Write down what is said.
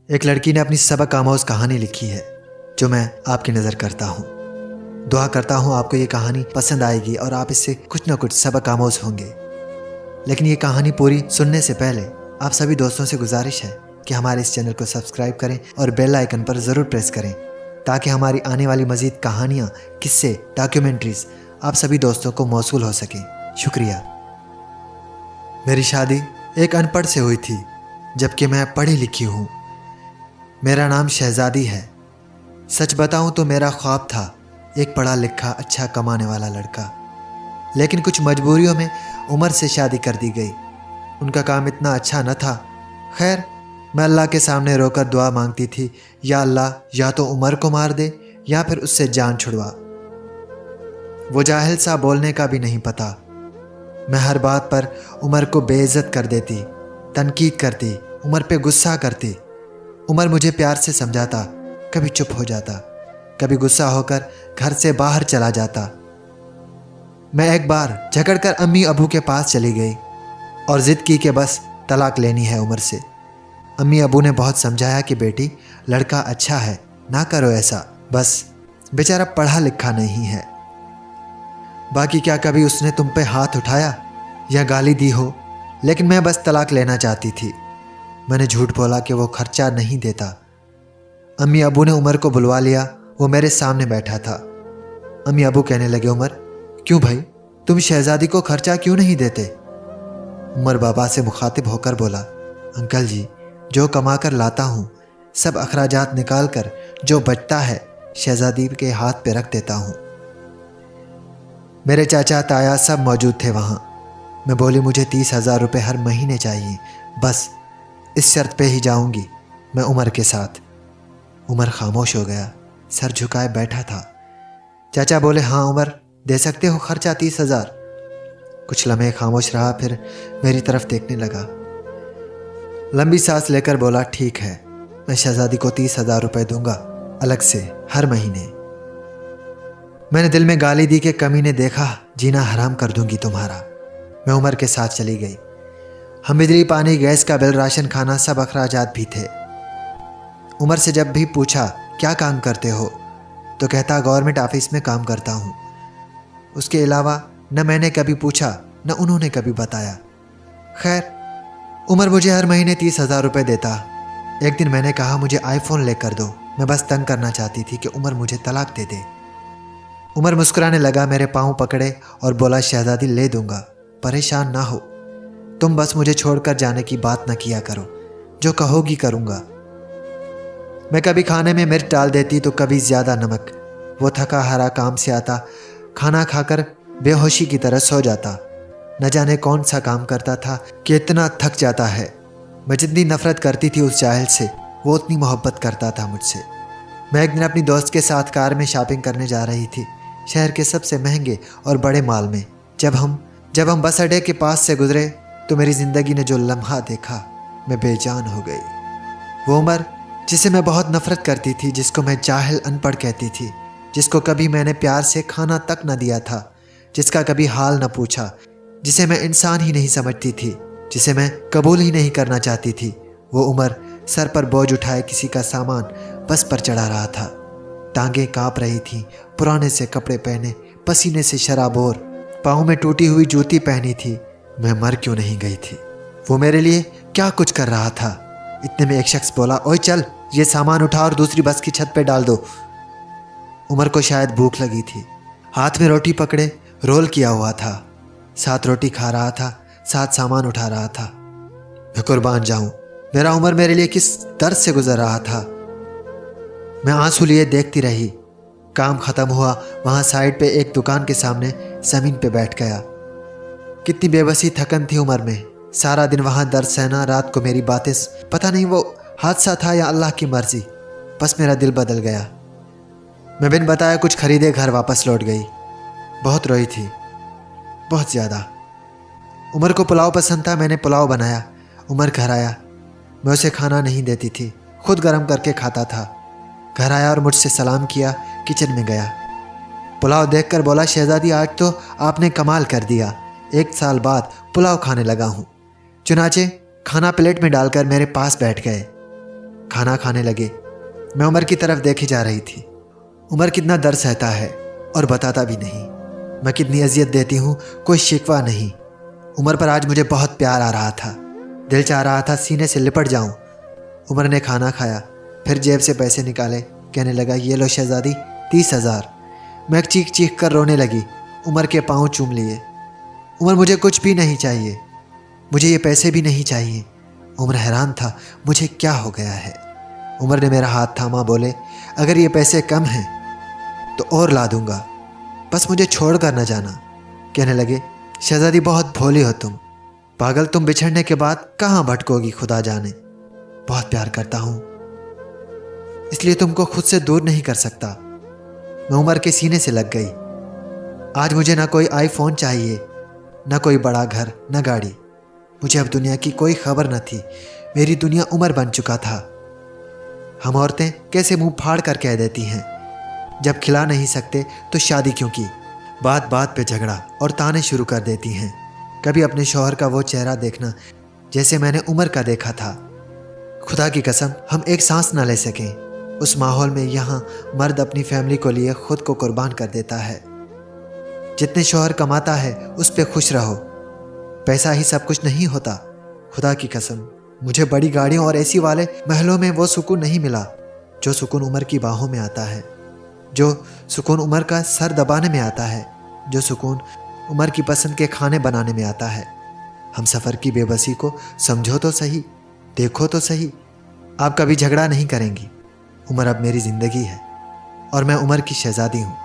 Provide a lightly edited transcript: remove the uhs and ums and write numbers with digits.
एक लड़की ने अपनी सबक आमोज़ कहानी लिखी है जो मैं आपकी नज़र करता हूँ। दुआ करता हूँ आपको ये कहानी पसंद आएगी और आप इससे कुछ ना कुछ सबक आमोज़ होंगे। लेकिन ये कहानी पूरी सुनने से पहले आप सभी दोस्तों से गुजारिश है कि हमारे इस चैनल को सब्सक्राइब करें और बेल आइकन पर ज़रूर प्रेस करें ताकि हमारी आने वाली मज़ीद कहानियाँ, किस्से, डॉक्यूमेंट्रीज़ आप सभी दोस्तों को मौसूल हो सकें। शुक्रिया। मेरी शादी एक अनपढ़ से हुई थी, जबकि मैं पढ़ी लिखी हूँ। मेरा नाम शहज़ादी है। सच बताऊँ तो मेरा ख्वाब था एक पढ़ा लिखा अच्छा कमाने वाला लड़का, लेकिन कुछ मजबूरियों में उमर से शादी कर दी गई। उनका काम इतना अच्छा न था। खैर, मैं अल्लाह के सामने रोकर दुआ मांगती थी, या अल्लाह या तो उमर को मार दे या फिर उससे जान छुड़वा। वो जाहिल सा बोलने का भी नहीं पता। मैं हर बात पर उमर को बेइज्जत कर देती, तनकीद करती, उमर पे गुस्सा करती। उमर मुझे प्यार से समझाता, कभी चुप हो जाता, कभी गुस्सा होकर घर से बाहर चला जाता। मैं एक बार झगड़कर अम्मी अबू के पास चली गई और ज़िद की कि बस तलाक लेनी है उमर से। अम्मी अबू ने बहुत समझाया कि बेटी, लड़का अच्छा है, ना करो ऐसा, बस बेचारा पढ़ा लिखा नहीं है। बाकी क्या कभी उसने तुम पे हाथ उठाया या गाली दी हो? लेकिन मैं बस तलाक लेना चाहती थी। मैंने झूठ बोला कि वो खर्चा नहीं देता। अम्मी अबू ने उमर को बुलवा लिया। वो मेरे सामने बैठा था। अम्मी अबू कहने लगे, उमर, क्यों भाई, तुम शहजादी को खर्चा क्यों नहीं देते? उमर बाबा से मुखातिब होकर बोला, अंकल जी, जो कमा कर लाता हूँ सब अखराजात निकाल कर जो बचता है शहजादी के हाथ पे रख देता हूँ। मेरे चाचा ताया सब मौजूद थे वहाँ। मैं बोली, मुझे 30,000 रुपये हर महीने चाहिए, बस इस शर्त पे ही जाऊंगी मैं उमर के साथ। उमर खामोश हो गया, सर झुकाए बैठा था। चाचा बोले, हाँ उमर, दे सकते हो खर्चा 30,000। कुछ लम्हे खामोश रहा, फिर मेरी तरफ देखने लगा। लंबी सांस लेकर बोला, ठीक है, मैं शहजादी को 30,000 रुपये दूंगा अलग से हर महीने। मैंने दिल में गाली दी कि कमीने, देखा, जीना हराम कर दूंगी तुम्हारा। मैं उमर के साथ चली गई। हम बिजली, पानी, गैस का बिल, राशन, खाना सब अखराजात भी थे। उमर से जब भी पूछा क्या काम करते हो तो कहता गवर्नमेंट ऑफिस में काम करता हूँ। उसके अलावा न मैंने कभी पूछा न उन्होंने कभी बताया। खैर, उमर मुझे हर महीने 30,000 रुपये देता। एक दिन मैंने कहा, मुझे आईफोन लेकर दो, मैं बस तंग करना चाहती थी कि उमर मुझे तलाक दे दे। उमर मुस्कुराने लगा, मेरे पाँव पकड़े और बोला, शहजादी ले दूंगा, परेशान ना हो, तुम बस मुझे छोड़कर जाने की बात न किया करो, जो कहोगी करूँगा। मैं कभी खाने में मिर्च डाल देती तो कभी ज़्यादा नमक। वो थका हारा काम से आता, खाना खाकर बेहोशी की तरह सो जाता। न जाने कौन सा काम करता था कि इतना थक जाता है। मैं जितनी नफ़रत करती थी उस जाहिल से, वो उतनी मोहब्बत करता था मुझसे। मैं एक दिन अपनी दोस्त के साथ कार में शॉपिंग करने जा रही थी, शहर के सबसे महंगे और बड़े मॉल में। जब हम बस अड्डे के पास से गुजरे तो मेरी ज़िंदगी ने जो लम्हा देखा, मैं बेजान हो गई। वो उमर जिसे मैं बहुत नफ़रत करती थी, जिसको मैं जाहिल अनपढ़ कहती थी, जिसको कभी मैंने प्यार से खाना तक न दिया था, जिसका कभी हाल न पूछा, जिसे मैं इंसान ही नहीं समझती थी, जिसे मैं कबूल ही नहीं करना चाहती थी, वो उमर सर पर बोझ उठाए किसी का सामान बस पर चढ़ा रहा था। टांगें काँप रही थीं, पुराने से कपड़े पहने, पसीने से शराबोर, पाँव में टूटी हुई जूती पहनी थी। मैं मर क्यों नहीं गई थी? वो मेरे लिए क्या कुछ कर रहा था। इतने में एक शख्स बोला, ओए चल, ये सामान उठा और दूसरी बस की छत पे डाल दो। उमर को शायद भूख लगी थी। हाथ में रोटी पकड़े रोल किया हुआ था, साथ रोटी खा रहा था, साथ सामान उठा रहा था। मैं कुर्बान जाऊं, मेरा उमर मेरे लिए किस दर्द से गुजर रहा था। मैं आंसू लिए देखती रही। काम ख़त्म हुआ, वहाँ साइड पे एक दुकान के सामने ज़मीन पे बैठ गया। कितनी बेबसी थकन थी उमर में। सारा दिन वहाँ दर्द सहना, रात को मेरी बातें, पता नहीं वो हादसा था या अल्लाह की मर्जी, बस मेरा दिल बदल गया। मैं बिन बताया कुछ खरीदे घर वापस लौट गई। बहुत रोई थी, बहुत ज़्यादा। उमर को पुलाव पसंद था, मैंने पुलाव बनाया। उमर घर आया, मैं उसे खाना नहीं देती थी, खुद गर्म करके खाता था। घर आया और मुझसे सलाम किया, किचन में गया। पुलाव देखकर बोला, शहजादी, आज तो आपने कमाल कर दिया, 1 साल बाद पुलाव खाने लगा हूँ। चुनाचे खाना प्लेट में डालकर मेरे पास बैठ गए। खाना खाने लगे। मैं उमर की तरफ देखे जा रही थी। उमर कितना दर्द सहता है और बताता भी नहीं। मैं कितनी अजियत देती हूँ, कोई शिकवा नहीं। उमर पर आज मुझे बहुत प्यार आ रहा था। दिल चाह रहा था सीने से लिपट जाऊं। उमर ने खाना खाया, फिर जेब से पैसे निकाले, कहने लगा, ये लो शहजादी 30,000। मैं चीख चीख कर रोने लगी। उमर के पाँव चूम लिए। उमर, मुझे कुछ भी नहीं चाहिए, मुझे ये पैसे भी नहीं चाहिए। उमर हैरान था, मुझे क्या हो गया है। उमर ने मेरा हाथ थामा, बोले, अगर ये पैसे कम हैं तो और ला दूंगा, बस मुझे छोड़ कर न जाना। कहने लगे, शहजादी बहुत भोली हो तुम, पागल, तुम बिछड़ने के बाद कहाँ भटकोगी खुदा जाने। बहुत प्यार करता हूँ, इसलिए तुमको खुद से दूर नहीं कर सकता। मैं उमर के सीने से लग गई। आज मुझे ना कोई आईफोन चाहिए, ना कोई बड़ा घर, ना गाड़ी। मुझे अब दुनिया की कोई खबर न थी। मेरी दुनिया उमर बन चुका था। हम औरतें कैसे मुंह फाड़ कर कह देती हैं, जब खिला नहीं सकते तो शादी क्यों की। बात बात पे झगड़ा और ताने शुरू कर देती हैं। कभी अपने शौहर का वो चेहरा देखना जैसे मैंने उमर का देखा था। खुदा की कसम, हम एक सांस ना ले सकें उस माहौल में। यहाँ मर्द अपनी फैमिली को लिए खुद को कुर्बान कर देता है। जितने शौहर कमाता है उस पे खुश रहो, पैसा ही सब कुछ नहीं होता। खुदा की कसम, मुझे बड़ी गाड़ियों और एसी वाले महलों में वो सुकून नहीं मिला जो सुकून उमर की बाहों में आता है, जो सुकून उमर का सर दबाने में आता है, जो सुकून उमर की पसंद के खाने बनाने में आता है। हम सफ़र की बेबसी को समझो तो सही, देखो तो सही। आप कभी झगड़ा नहीं करेंगी। उमर अब मेरी ज़िंदगी है और मैं उमर की शहजादी हूँ।